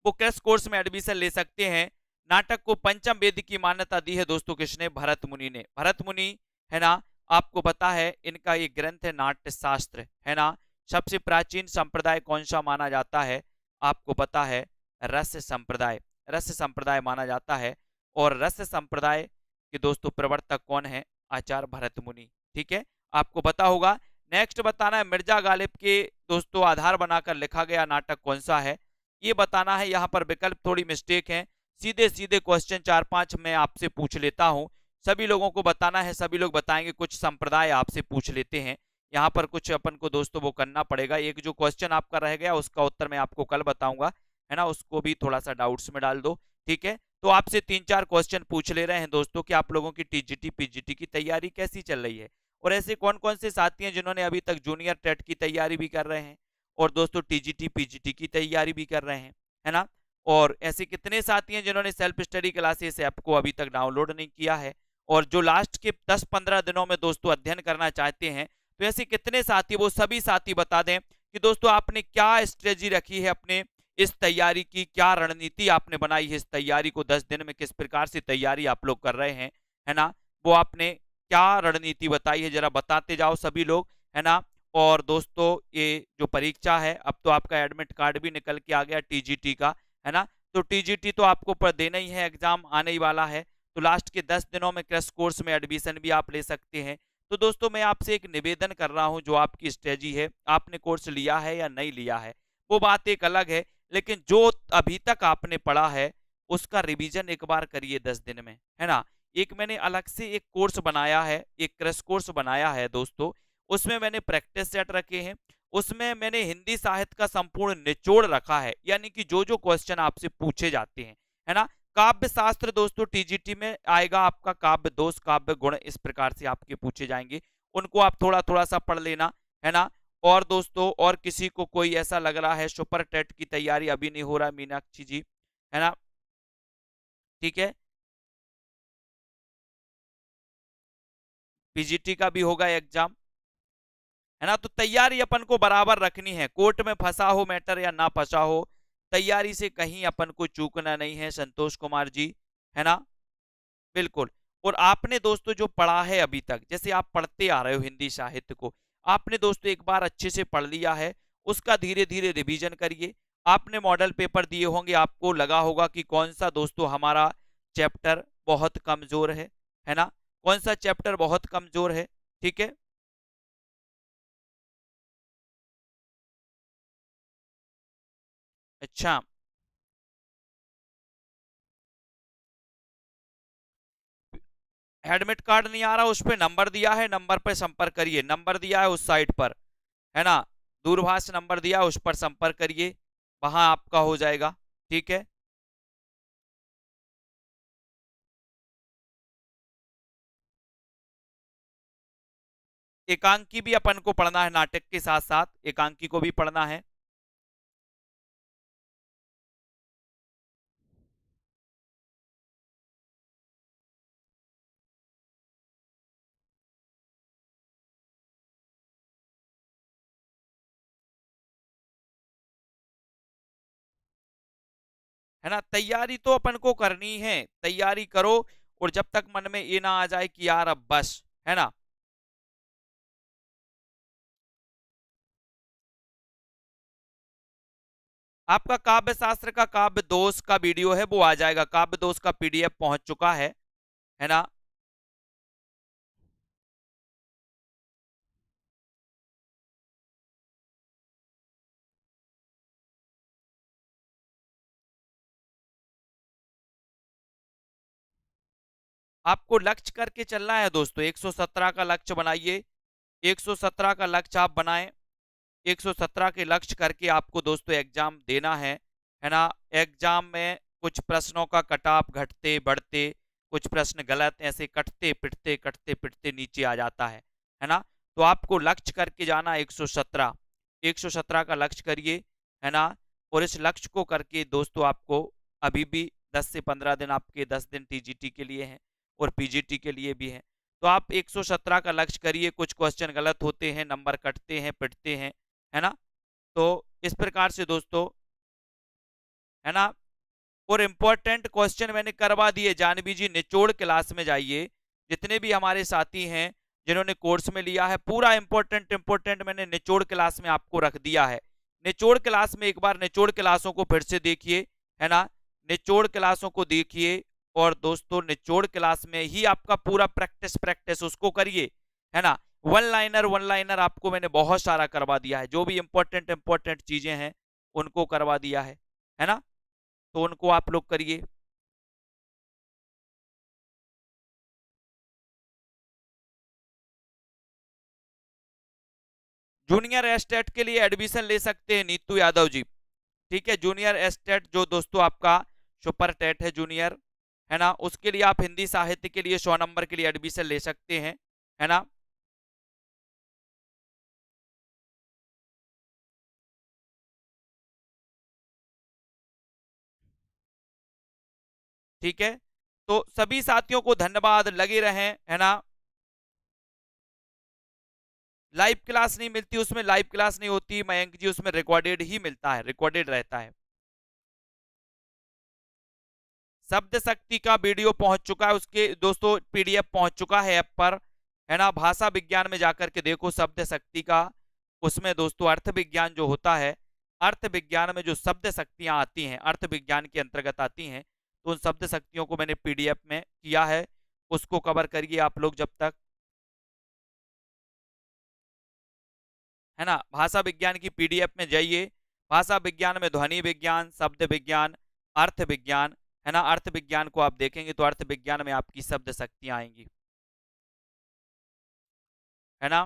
वो क्रैश कोर्स में एडमिशन ले सकते हैं। नाटक को पंचम वेद की मान्यता दी है दोस्तों किसने? भरत मुनि ने। भरत मुनि, है ना, आपको पता है इनका ये ग्रंथ है नाट्य शास्त्र, है ना। सबसे प्राचीन संप्रदाय कौन सा माना जाता है? आपको पता है रस्य संप्रदाय, रस्य संप्रदाय माना जाता है। और रस्य संप्रदाय के दोस्तों प्रवर्तक कौन है? आचार्य भरत मुनि, ठीक है, आपको पता होगा। नेक्स्ट बताना है मिर्जा गालिब के दोस्तों आधार बनाकर लिखा गया नाटक कौन सा है, ये बताना है। यहाँ पर विकल्प थोड़ी मिस्टेक है, सीधे सीधे क्वेश्चन 4-5 मैं आपसे पूछ लेता हूँ, सभी लोगों को बताना है, सभी लोग बताएंगे। कुछ संप्रदाय आपसे पूछ लेते हैं, यहाँ पर कुछ अपन को दोस्तों वो करना पड़ेगा। एक जो क्वेश्चन आपका रह गया उसका उत्तर मैं आपको कल बताऊंगा, है ना, उसको भी थोड़ा सा डाउट्स में डाल दो, ठीक है। तो आपसे 3-4 क्वेश्चन पूछ ले रहे हैं दोस्तों कि आप लोगों की टीजीटी पीजीटी की तैयारी कैसी चल रही है, और ऐसे कौन कौन से साथी हैं जिन्होंने अभी तक जूनियर टेट की तैयारी भी कर रहे हैं और दोस्तों टीजीटी पीजीटी की तैयारी भी कर रहे हैं, है ना। और ऐसे कितने साथी हैं जिन्होंने सेल्फ स्टडी क्लासेस ऐप को अभी तक डाउनलोड नहीं किया है, और जो लास्ट के 10-15 दिनों में दोस्तों अध्ययन करना चाहते हैं, तो ऐसे कितने साथी, वो सभी साथी बता दें कि दोस्तों आपने क्या स्ट्रेटजी रखी है अपने इस तैयारी की, क्या रणनीति आपने बनाई है इस तैयारी को 10 दिन में, किस प्रकार से तैयारी आप लोग कर रहे हैं, है ना, वो आपने क्या रणनीति बताई है, जरा बताते जाओ सभी लोग, है ना। और दोस्तों ये जो परीक्षा है, अब तो आपका एडमिट कार्ड भी निकल के आ गया टीजीटी का, है ना। तो टीजीटी तो आपको पर देना ही है, एग्जाम आने ही वाला है, तो लास्ट के 10 दिनों में क्रैश कोर्स में एडमिशन भी आप ले सकते हैं। तो दोस्तों मैं आपसे एक निवेदन कर रहा हूं, जो आपकी स्ट्रेटजी है, आपने कोर्स लिया है या नहीं लिया है वो बात एक अलग है, लेकिन जो अभी तक आपने पढ़ा है उसका रिवीजन एक बार करिए 10 दिन में, है ना। एक मैंने अलग से एक कोर्स बनाया है, एक क्रैश कोर्स बनाया है दोस्तों, उसमें मैंने प्रैक्टिस सेट रखे हैं, उसमें मैंने हिंदी साहित्य का संपूर्ण निचोड़ रखा है, यानी कि जो जो क्वेश्चन आपसे पूछे जाते हैं, है ना। काव्य शास्त्र दोस्तों टीजीटी में आएगा आपका, काव्य दोष काव्य गुण इस प्रकार से आपके पूछे जाएंगे, उनको आप थोड़ा थोड़ा सा पढ़ लेना, है ना। और दोस्तों और किसी को कोई ऐसा लग रहा है सुपर टेट की तैयारी अभी नहीं हो रहा, मीनाक्षी जी, है ना, ठीक है, पीजीटी का भी होगा एग्जाम, है ना। तो तैयारी अपन को बराबर रखनी है, कोर्ट में फंसा हो मैटर या ना फंसा हो, तैयारी से कहीं अपन को चूकना नहीं है संतोष कुमार जी, है ना, बिल्कुल। और आपने दोस्तों जो पढ़ा है अभी तक, जैसे आप पढ़ते आ रहे हो हिंदी साहित्य को, आपने दोस्तों एक बार अच्छे से पढ़ लिया है, उसका धीरे धीरे रिवीजन करिए। आपने मॉडल पेपर दिए होंगे, आपको लगा होगा कि कौन सा दोस्तों हमारा चैप्टर बहुत कमजोर है ना, कौन सा चैप्टर बहुत कमजोर है, ठीक है। अच्छा, एडमिट कार्ड नहीं आ रहा, उस पर नंबर दिया है, नंबर पर संपर्क करिए, नंबर दिया है उस साइट पर, है ना, दूरभाष नंबर दिया है उस पर संपर्क करिए, वहां आपका हो जाएगा, ठीक है। एकांकी भी अपन को पढ़ना है, नाटक के साथ साथ एकांकी को भी पढ़ना है। है ना, तैयारी तो अपन को करनी है, तैयारी करो, और जब तक मन में ये ना आ जाए कि यार अब बस, है ना। आपका काव्य शास्त्र का काव्य दोष का वीडियो है, वो आ जाएगा, काव्य दोष का पीडीएफ पहुंच चुका है ना। आपको लक्ष्य करके चलना है दोस्तों, 117 का लक्ष्य बनाइए, 117 का लक्ष्य आप बनाएं, 117 के लक्ष्य करके आपको दोस्तों एग्जाम देना है ना। एग्जाम में कुछ प्रश्नों का कटाव घटते बढ़ते, कुछ प्रश्न गलत ऐसे कटते पिटते नीचे आ जाता है ना। तो आपको लक्ष्य करके जाना 117, 117 का लक्ष्य करिए, है ना। और इस लक्ष्य को करके दोस्तों आपको अभी भी 10 से 15 दिन, आपके 10 दिन टीजीटी के लिए हैं और पीजीटी के लिए भी है, तो आप 117 का लक्ष्य करिए। कुछ क्वेश्चन गलत होते हैं, नंबर कटते हैं, पिटते हैं, है ना। तो इस प्रकार से दोस्तों, है ना, और इंपॉर्टेंट क्वेश्चन मैंने करवा दिए। जानवी जी निचोड़ क्लास में जाइए, जितने भी हमारे साथी हैं जिन्होंने कोर्स में लिया है, पूरा इंपॉर्टेंट इंपॉर्टेंट मैंने निचोड़ क्लास में आपको रख दिया है। निचोड़ क्लास में एक बार निचोड़ क्लासों को फिर से देखिए, है ना, निचोड़ क्लासों को देखिए। और दोस्तों निचोड़ क्लास में ही आपका पूरा प्रैक्टिस प्रैक्टिस उसको करिए, है ना। वन लाइनर आपको मैंने बहुत सारा करवा दिया है, जो भी इंपॉर्टेंट इंपॉर्टेंट चीजें हैं उनको करवा दिया है ना। तो उनको आप लोग करिए। जूनियर एस्टेट के लिए एडमिशन ले सकते हैं नीतू यादव जी, ठीक है। जूनियर एस्टेट जो दोस्तों आपका सुपर टेट है जूनियर, है ना, उसके लिए आप हिंदी साहित्य के लिए 100 नंबर के लिए एडमिशन ले सकते हैं, है ना। ठीक है, तो सभी साथियों को धन्यवाद, लगे रहें, है ना। लाइव क्लास नहीं मिलती, उसमें लाइव क्लास नहीं होती मयंक जी, उसमें रिकॉर्डेड ही मिलता है, रिकॉर्डेड रहता है। शब्द शक्ति का वीडियो पहुंच चुका है, उसके दोस्तों पीडीएफ पहुंच चुका है ऐप पर, है ना। भाषा विज्ञान में जाकर के देखो शब्द शक्ति का, उसमें दोस्तों अर्थ विज्ञान जो होता है, अर्थ विज्ञान में जो शब्द शक्तियां आती हैं, अर्थ विज्ञान के अंतर्गत आती हैं, तो उन शब्द शक्तियों को मैंने पीडीएफ में किया है, उसको कवर करिए आप लोग जब तक, है ना। भाषा विज्ञान की पीडीएफ में जाइए। भाषा विज्ञान में ध्वनि विज्ञान, शब्द विज्ञान, अर्थ विज्ञान, है ना। अर्थ विज्ञान को आप देखेंगे तो अर्थ विज्ञान में आपकी शब्द शक्तियां आएंगी, है ना।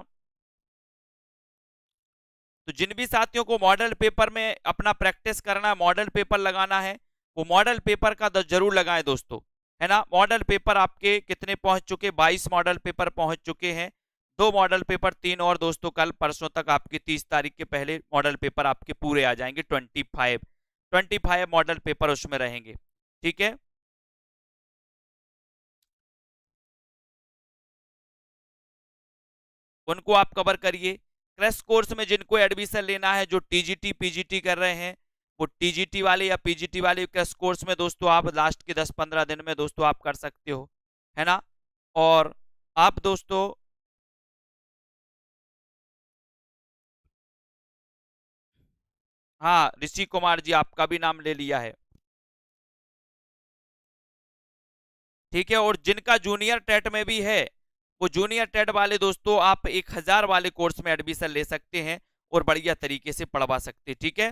तो जिन भी साथियों को मॉडल पेपर में अपना प्रैक्टिस करना है, मॉडल पेपर लगाना है, वो मॉडल पेपर का जरूर लगाएं दोस्तों, है ना। मॉडल पेपर आपके कितने पहुंच चुके, 22 मॉडल पेपर पहुंच चुके हैं। 2 मॉडल पेपर, 3 और दोस्तों कल परसों तक आपके 30 तारीख के पहले मॉडल पेपर आपके पूरे आ जाएंगे। 25 मॉडल पेपर उसमें रहेंगे, ठीक है। उनको आप कवर करिए। क्रैश कोर्स में जिनको एडमिशन लेना है, जो टीजीटी पीजीटी कर रहे हैं, वो टीजीटी वाले या पीजीटी वाले क्रैश कोर्स में दोस्तों आप लास्ट के 10-15 दिन में दोस्तों आप कर सकते हो, है ना। और आप दोस्तों, हाँ ऋषि कुमार जी आपका भी नाम ले लिया है, ठीक है। और जिनका जूनियर टेट में भी है, वो जूनियर टेट वाले दोस्तों आप 1000 वाले कोर्स में एडमिशन ले सकते हैं और बढ़िया तरीके से पढ़वा सकते हैं, ठीक है।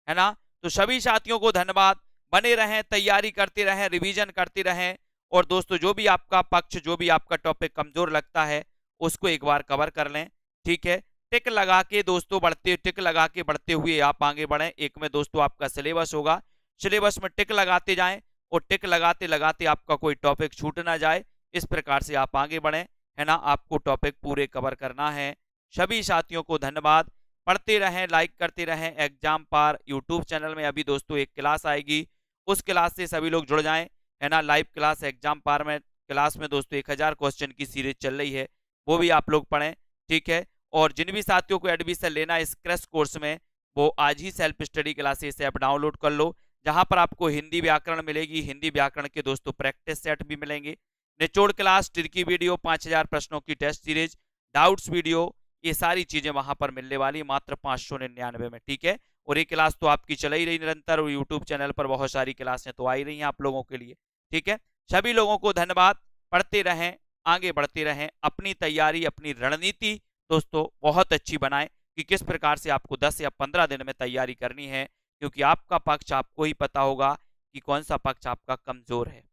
है ना। तो सभी साथियों को धन्यवाद, बने रहें, तैयारी करते रहें, रिवीजन करते रहें। और दोस्तों जो भी आपका पक्ष, जो भी आपका टॉपिक कमजोर लगता है उसको एक बार कवर कर लें, ठीक है। टिक लगा के दोस्तों बढ़ते, टिक लगा के बढ़ते हुए आप आगे बढ़ें। एक में दोस्तों आपका सिलेबस होगा, सिलेबस में टिक लगाते जाएं और टिक लगाते लगाते आपका कोई टॉपिक छूट ना जाए, इस प्रकार से आप आगे बढ़ें, है ना। आपको टॉपिक पूरे कवर करना है। सभी साथियों को धन्यवाद, पढ़ते रहें, लाइक करते रहें। एग्जाम पार यूट्यूब चैनल में अभी दोस्तों एक क्लास आएगी, उस क्लास से सभी लोग जुड़ जाएं, है ना। लाइव क्लास एग्जाम पार में क्लास में दोस्तों 1000 क्वेश्चन की सीरीज चल रही है, वो भी आप लोग पढ़ें, ठीक है। और जिन भी साथियों को एडमिशन लेना है इस क्रैश कोर्स में, वो आज ही self study classes app download कर लो, जहां पर आपको हिंदी व्याकरण मिलेगी, हिंदी व्याकरण के दोस्तों प्रैक्टिस सेट भी मिलेंगे, निचोड़ क्लास, ट्रिकी वीडियो, 5000 प्रश्नों की टेस्ट सीरीज, डाउट्स वीडियो, ये सारी चीजें वहां पर मिलने वाली मात्र 599 में, ठीक है। और ये क्लास तो आपकी चल ही रही निरंतर, और यूट्यूब चैनल पर बहुत सारी क्लासें तो आ ही रही हैं आप लोगों के लिए, ठीक है। सभी लोगों को धन्यवाद, पढ़ते रहें, आगे बढ़ते रहें, अपनी तैयारी, अपनी रणनीति दोस्तों बहुत अच्छी बनाएं कि किस प्रकार से आपको 10 या 15 दिन में तैयारी करनी है, क्योंकि आपका पक्ष आपको ही पता होगा कि कौन सा पक्ष आपका कमजोर है।